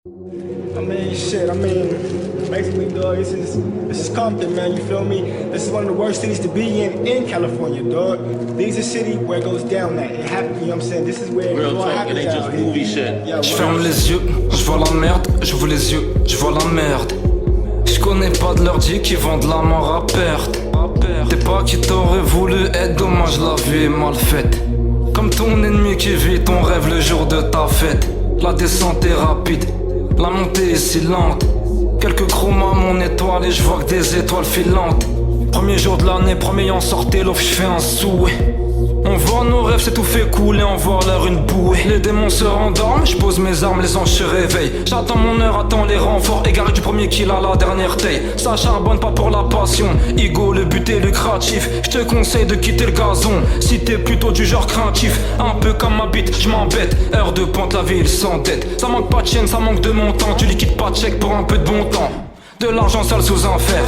Basically, dog, this is Compton, man, you feel me? This is one of the worst cities to be in California, dog. These are cities where it goes down at. It happens, you know what I'm saying? This is where Real it all talk, it happens ain't just out here. movie shit. Yeah, Je ferme les yeux, je vois la merde, j'ouvre les yeux, je vois la merde. Je connais pas de leur dit qui vendent la mort à perte. T'es pas qui t'aurait voulu être, dommage la vie est mal faite. Comme ton ennemi qui vit ton rêve le jour de ta fête. La descente est rapide, la montée est si lente. Quelques chromas mon étoile et je vois que des étoiles filantes. Premier jour de l'année, premier en sortait l'offre, je fais un souhait. On voit nos rêves, c'est tout fait couler, on voit l'air une bouée. Les démons se rendorment, je pose mes armes, les anges se réveillent. J'attends mon heure, attends les renforts, égaré du premier kill à la dernière taille. Ça charbonne pas pour la passion, ego le but est lucratif. Je te conseille de quitter le gazon, si t'es plutôt du genre craintif. Un peu comme ma bite, je m'embête, heure de pointe, la ville s'endette. Ça manque pas de chaîne, ça manque de montant, tu liquides pas de chèque pour un peu de bon temps. De l'argent sale sous un fer,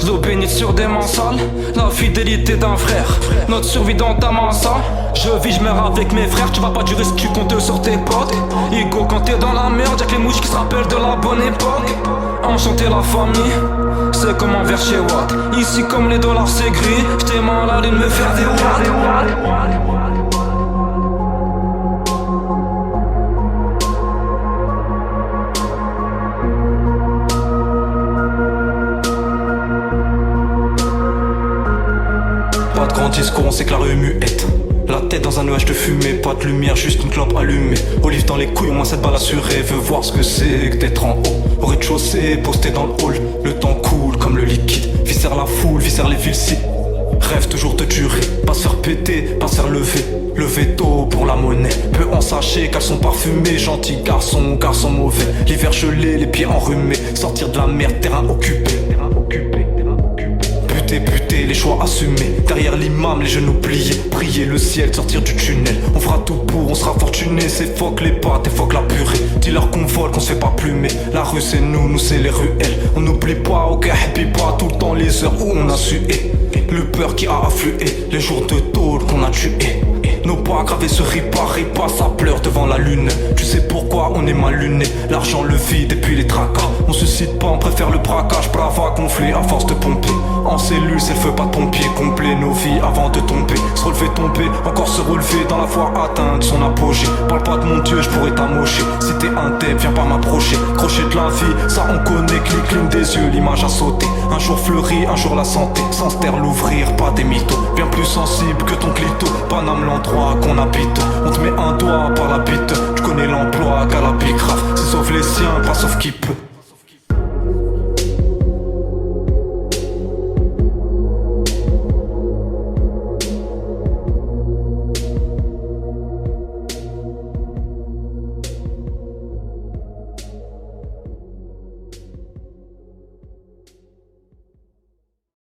l'eau bénite sur des mains sales, la fidélité d'un frère, notre survie dans ta main sale. Je vis, je meurs avec mes frères, tu vas pas durer si tu comptes sur tes potes. Ego quand t'es dans la merde, y'a que les mouches qui se rappellent de la bonne époque. Enchanter la famille, c'est comme un verre chez Watt. Ici comme les dollars c'est gris, j't'ai mal à l'une me faire des watts. Pas de grand discours, on sait que la rue est muette. La tête dans un nuage de fumée, pas de lumière, juste une clope allumée. Olive dans les couilles, au moins cette balle assurée. Veux voir ce que c'est que d'être en haut. Au rez-de-chaussée, posté dans le hall. Le temps coule comme le liquide. Viscère la foule, viscère les villes si. Rêve toujours de durer, pas se faire péter, pas se faire lever. Lever tôt pour la monnaie, peu en sachet, caleçon parfumé. Gentil garçon, garçon mauvais. L'hiver gelé, les pieds enrhumés. Sortir de la merde, terrain occupé. Buter, les choix assumés. Derrière l'imam, les genoux pliés. Prier le ciel, sortir du tunnel. On fera tout pour, on sera fortuné. C'est fuck les pâtes et fuck la purée. Dis-leur qu'on vole, qu'on se fait pas plumer. La rue c'est nous c'est les ruelles. On n'oublie pas, ok, happy pas. Tout le temps les heures où on a sué. Le peur qui a afflué. Les jours de tôle qu'on a tué. Nos pas gravés se ripa, ça pleure devant la lune. Tu sais pourquoi on est mal luné. L'argent, le vide et puis les tracas. On se cite pas, on préfère le braquage. Brava gonflé à force de pomper. En cellule, c'est le feu, pas de pompier. Complet nos vies avant de tomber. Se relever, tomber, encore se relever. Dans la foi atteindre son apogée. Parle pas de mon Dieu, je pourrais t'amocher. Si t'es un tête, viens pas m'approcher. Crochet de la vie, ça on connaît. Cligne des yeux, l'image a sauté. Un jour fleuri, un jour la santé. Sans se taire l'ouvrir, pas des mythos. Bien plus sensible que ton clito. Paname l'endroit qu'on habite. On te met un doigt par la bite. Tu connais l'emploi qu'à la bicrave. C'est sauf les siens, pas sauf qui peut.